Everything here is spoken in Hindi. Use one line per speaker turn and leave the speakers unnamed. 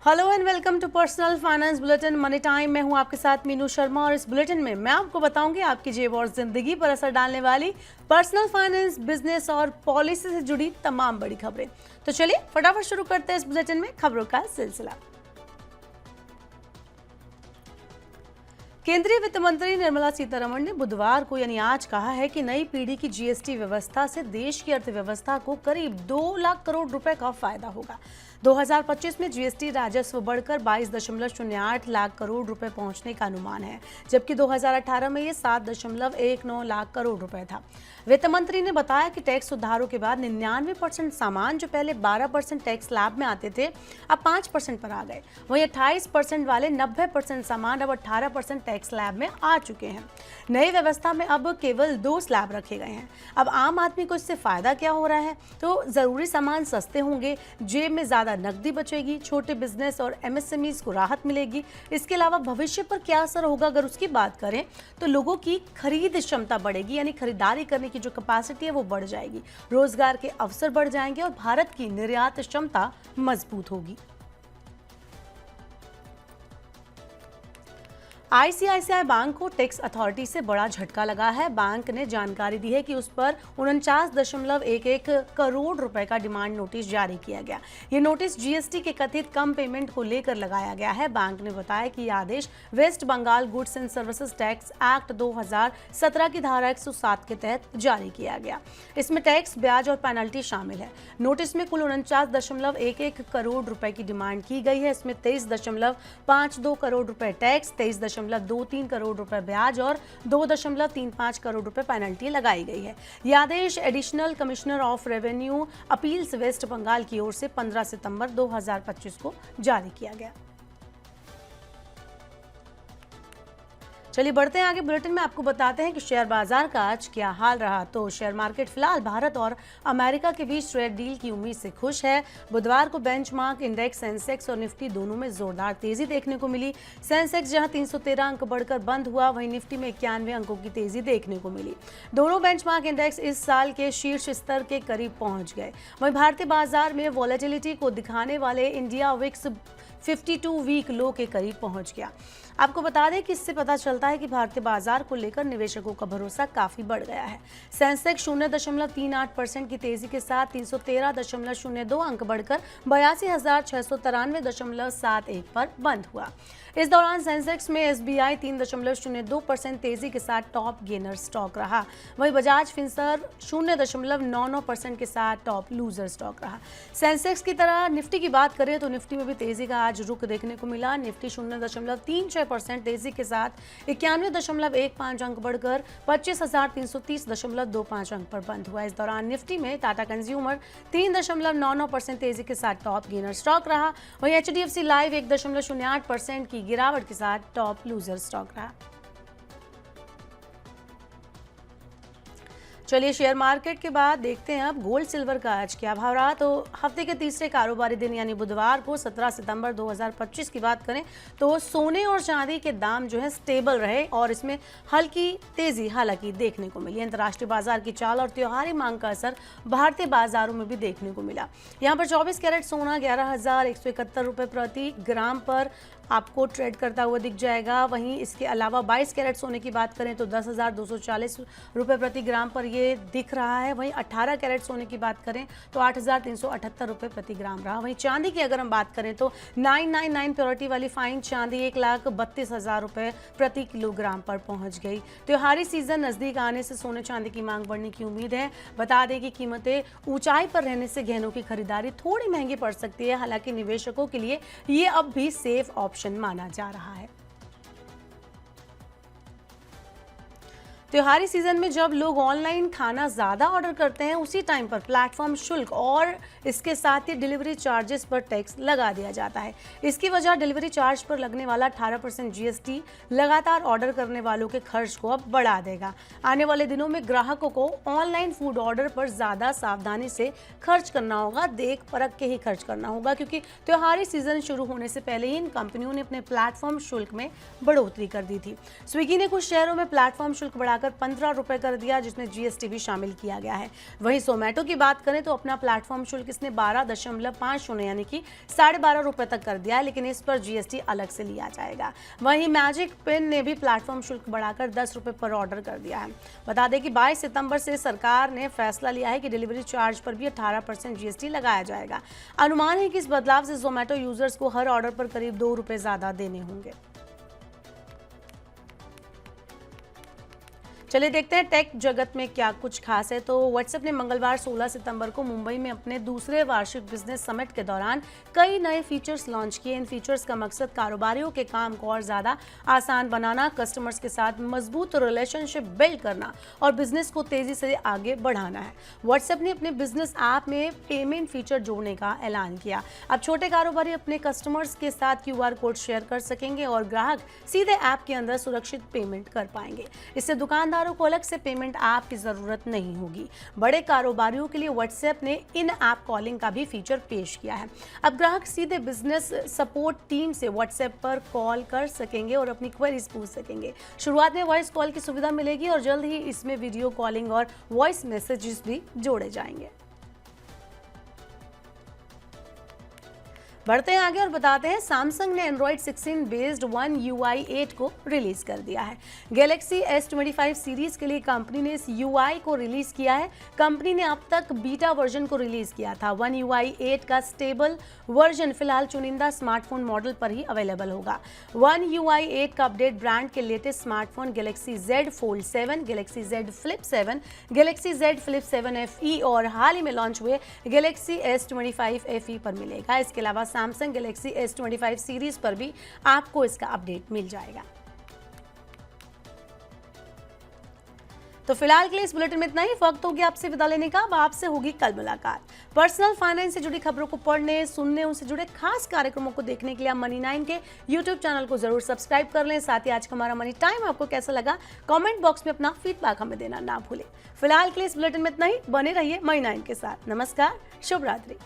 Hello and welcome to personal finance bulletin money time. मैं हूं आपके साथ मीनू शर्मा और इस बुलेटिन में मैं आपको बताऊंगी आपकी जेब और जिंदगी पर असर डालने वाली पर्सनल फाइनेंस, बिजनेस और पॉलिसी से जुड़ी तमाम बड़ी खबरें। तो चलिए फटाफट शुरू करते हैं इस बुलेटिन में खबरों का सिलसिला। केंद्रीय वित्त मंत्री निर्मला सीतारमण ने बुधवार को यानी आज कहा है कि नई पीढ़ी की जीएसटी व्यवस्था से देश की अर्थव्यवस्था को करीब 2 लाख करोड़ रुपए का फायदा होगा। 2025 में जीएसटी राजस्व बढ़कर 22.08 लाख करोड़ रुपए पहुंचने का अनुमान है, जबकि 2018 में ये 7.19 लाख करोड़ रुपए था। वित्त मंत्री ने बताया कि टैक्स सुधारों के बाद 99% सामान जो पहले 12% टैक्स स्लैब में आते थे अब 5% पर आ गए। वहीं 28% वाले 90% सामान अब 18% टैक्स स्लैब में आ चुके हैं। नई व्यवस्था में अब केवल 2 स्लैब रखे गए हैं। अब आम आदमी को इससे फायदा क्या हो रहा है? तो जरूरी सामान सस्ते होंगे, जेब में ज्यादा नकदी बचेगी, छोटे बिजनेस और एमएसएमईज को राहत मिलेगी। इसके अलावा भविष्य पर क्या असर होगा अगर उसकी बात करें तो लोगों की खरीद क्षमता बढ़ेगी, यानी खरीदारी करने की जो कैपेसिटी है वो बढ़ जाएगी, रोजगार के अवसर बढ़ जाएंगे और भारत की निर्यात क्षमता मजबूत होगी। आईसीआईसीआई बैंक को टैक्स अथॉरिटी से बड़ा झटका लगा है। बैंक ने जानकारी दी है कि उस पर 49.11 करोड़ रुपए का डिमांड नोटिस जारी किया गया। ये नोटिस जीएसटी के कथित कम पेमेंट को लेकर लगाया गया है। बैंक ने बताया कि यह आदेश West Bengal goods and services tax act 2017 की धारा 107 के तहत जारी किया गया। इसमें टैक्स, ब्याज और पेनल्टी शामिल है। नोटिस में कुल 49.11 करोड़ रुपए की डिमांड की गई है। इसमें 23.52 करोड़ रुपए टैक्स, 23.23 करोड़ रुपए ब्याज और 2.35 करोड़ रुपए पेनल्टी लगाई गई है। यह आदेश additional commissioner of revenue appeals West Bengal की ओर से 15 सितंबर 2025 को जारी किया गया। चलिए बढ़ते हैं आगे। बुलेटिन में आपको बताते हैं कि शेयर बाजार का आज क्या हाल रहा। तो शेयर मार्केट फिलहाल भारत और अमेरिका के बीच ट्रेड डील की उम्मीद से खुश है। बुधवार को बेंचमार्क इंडेक्स सेंसेक्स और निफ्टी दोनों में जोरदार तेजी देखने को मिली। सेंसेक्स जहां 313 अंक बढ़कर बंद हुआ, वहीं निफ्टी में 91 अंकों की तेजी देखने को मिली। दोनों बेंचमार्क इंडेक्स इस साल के शीर्ष स्तर के करीब पहुंच गए। वहीं भारतीय बाजार में वॉलेटिलिटी को दिखाने वाले इंडिया विक्स 52 वीक लो के करीब पहुंच गया। आपको बता दें कि इससे पता चलता है कि भारतीय बाजार को लेकर निवेशकों का भरोसा काफी बढ़ गया है। सेंसेक्स 0.38% की तेजी के साथ 313.02 अंक बढ़कर 82,693.71 पर बंद हुआ। इस दौरान सेंसेक्स में एसबीआई 3.02% तेजी के साथ टॉप गेनर स्टॉक रहा। वहीं बजाज फिनसर्व 0.99% के साथ टॉप लूजर स्टॉक रहा। सेंसेक्स की तरह निफ्टी की बात करें तो निफ्टी में भी तेजी का आज रुख देखने को मिला। निफ्टी 0.36% तेजी के साथ 91.15 अंक बढ़कर 25,330.25 अंक पर बंद हुआ। इस दौरान निफ्टी में टाटा कंज्यूमर 3.99% तेजी के साथ टॉप गेनर स्टॉक रहा। वहीं एचडीएफसी लाइव 1.08% की गिरावट के साथ टॉप लूजर स्टॉक रहा। चलिए शेयर मार्केट के बाद देखते हैं अब गोल्ड सिल्वर का आज क्या भाव रहा। तो हफ्ते के तीसरे कारोबारी दिन यानी बुधवार को 17 सितंबर 2025 की बात करें तो सोने और चांदी के दाम जो है स्टेबल रहे और इसमें हल्की तेजी हालांकि देखने को मिली। अंतर्राष्ट्रीय बाजार की चाल और त्योहारी मांग का असर भारतीय बाजारों में भी देखने को मिला। यहाँ पर 24 कैरेट सोना 11,171 रुपये प्रति ग्राम पर आपको ट्रेड करता हुआ दिख जाएगा। वहीं इसके अलावा 22 कैरेट सोने की बात करें तो 10,240 रुपये प्रति ग्राम पर ये दिख रहा है। वहीं 18 कैरेट सोने की बात करें तो 8,378 रुपये प्रति ग्राम रहा। वहीं चांदी की अगर हम बात करें तो 999 प्योरिटी वाली फाइन चांदी 1,32,000 रुपये प्रति किलोग्राम पर पहुंच गई। त्योहारी सीजन नजदीक आने से सोने चांदी की मांग बढ़ने की उम्मीद है। बता दें कि कीमतें ऊंचाई पर रहने से गहनों की खरीदारी थोड़ी महंगी पड़ सकती है। हालांकि निवेशकों के लिए ये अब भी सेफ ऑप्शन माना जा रहा है। त्योहारी सीजन में जब लोग ऑनलाइन खाना ज़्यादा ऑर्डर करते हैं उसी टाइम पर प्लेटफॉर्म शुल्क और इसके साथ ही डिलीवरी चार्जेस पर टैक्स लगा दिया जाता है। इसकी वजह डिलीवरी चार्ज पर लगने वाला 18% जीएसटी लगातार ऑर्डर करने वालों के खर्च को अब बढ़ा देगा। आने वाले दिनों में ग्राहकों को ऑनलाइन फूड ऑर्डर पर ज़्यादा सावधानी से खर्च करना होगा, देख परख के ही खर्च करना होगा, क्योंकि त्योहारी सीजन शुरू होने से पहले ही इन कंपनियों ने अपने प्लेटफॉर्म शुल्क में बढ़ोतरी कर दी थी। स्विगी ने कुछ शहरों में प्लेटफॉर्म शुल्क बढ़ा बढ़ाकर 15 रुपए कर दिया, जिसमें जीएसटी भी शामिल किया गया है। वहीं जोमेटो की बात करें तो अपना प्लेटफॉर्म शुल्क इसने 12.50 यानी कि 12.5 रुपए तक कर दिया है, लेकिन इस पर जीएसटी अलग से लिया जाएगा। वहीं मैजिक पिन ने भी प्लेटफॉर्म शुल्क बढ़ाकर 10 रुपए पर ऑर्डर कर दिया है। बता दें कि 22 सितंबर से सरकार ने फैसला लिया है कि डिलीवरी चार्ज पर भी 18% जीएसटी लगाया जाएगा। अनुमान है कि इस बदलाव से जोमेटो यूजर्स को हर ऑर्डर पर करीब 2 रुपए ज्यादा देने होंगे। चलिए देखते हैं टेक जगत में क्या कुछ खास है। तो व्हाट्सएप ने मंगलवार 16 सितंबर को मुंबई में अपने दूसरे वार्षिक बिजनेस समिट के दौरान कई नए फीचर्स लॉन्च किए। इन फीचर्स का मकसद कारोबारियों के काम को और ज़्यादा आसान बनाना, कस्टमर्स के साथ मजबूत रिलेशनशिप बिल्ड करना और बिजनेस को तेज़ी से आगे बढ़ाना है। व्हाट्सएप ने अपने बिजनेस ऐप में पेमेंट फीचर जोड़ने का ऐलान किया। अब छोटे कारोबारी अपने कस्टमर्स के साथ QR कोड शेयर कर सकेंगे और ग्राहक सीधे ऐप के अंदर सुरक्षित पेमेंट कर पाएंगे। इससे दुकानदारों को अलग से पेमेंट ऐप की जरूरत नहीं होगी। बड़े कारोबारियों के लिए व्हाट्सएप ने इन ऐप कॉलिंग का भी फीचर पेश किया है। अब ग्राहक सीधे बिजनेस सपोर्ट टीम से व्हाट्सएप पर कॉल कर सकेंगे और अपनी क्वेरीज पूछ सकेंगे। शुरुआत में वॉइस कॉल की सुविधा मिलेगी और जल्द ही इसमें वीडियो कॉलिंग और वॉइस मैसेजेस भी जोड़े जाएंगे। बढ़ते हैं आगे और बताते हैं सैमसंग ने Android 16 बेस्ड One UI 8 को रिलीज कर दिया है। गैलेक्सी S25 सीरीज के लिए कंपनी ने इस UI को रिलीज किया है। कंपनी ने अब तक बीटा वर्जन को रिलीज किया था। One UI 8 का स्टेबल वर्जन फिलहाल चुनिंदा स्मार्टफोन मॉडल पर ही अवेलेबल होगा। One UI 8 का अपडेट ब्रांड के latest smartphone Galaxy Z Fold 7, Galaxy Z Flip 7, Galaxy Z Flip 7 FE और हाल ही में लॉन्च हुए गैलेक्सी S25 FE पर मिलेगा। इसके अलावा सैमसंग गैलेक्सी S25 सीरीज पर भी आपको इसका अपडेट मिल जाएगा। तो फिलहाल के लिए इस बुलेटिन में इतना ही। वक्त हो गया आपसे विदा लेने का। अब आपसे होगी कल मुलाकात। पर्सनल फाइनेंस से जुड़ी खबरों को पढ़ने, सुनने, उनसे जुड़े खास कार्यक्रमों को देखने के लिए आप मनी9 के YouTube चैनल को जरूर सब्सक्राइब कर लें। साथ ही आज का हमारा मनी टाइम आपको कैसा लगा कमेंट बॉक्स में अपना फीडबैक हमें देना ना भूलें। फिलहाल के लिए इस बुलेटिन में इतना ही। बने रहिए मनी9 के साथ। नमस्कार, शुभ रात्रि।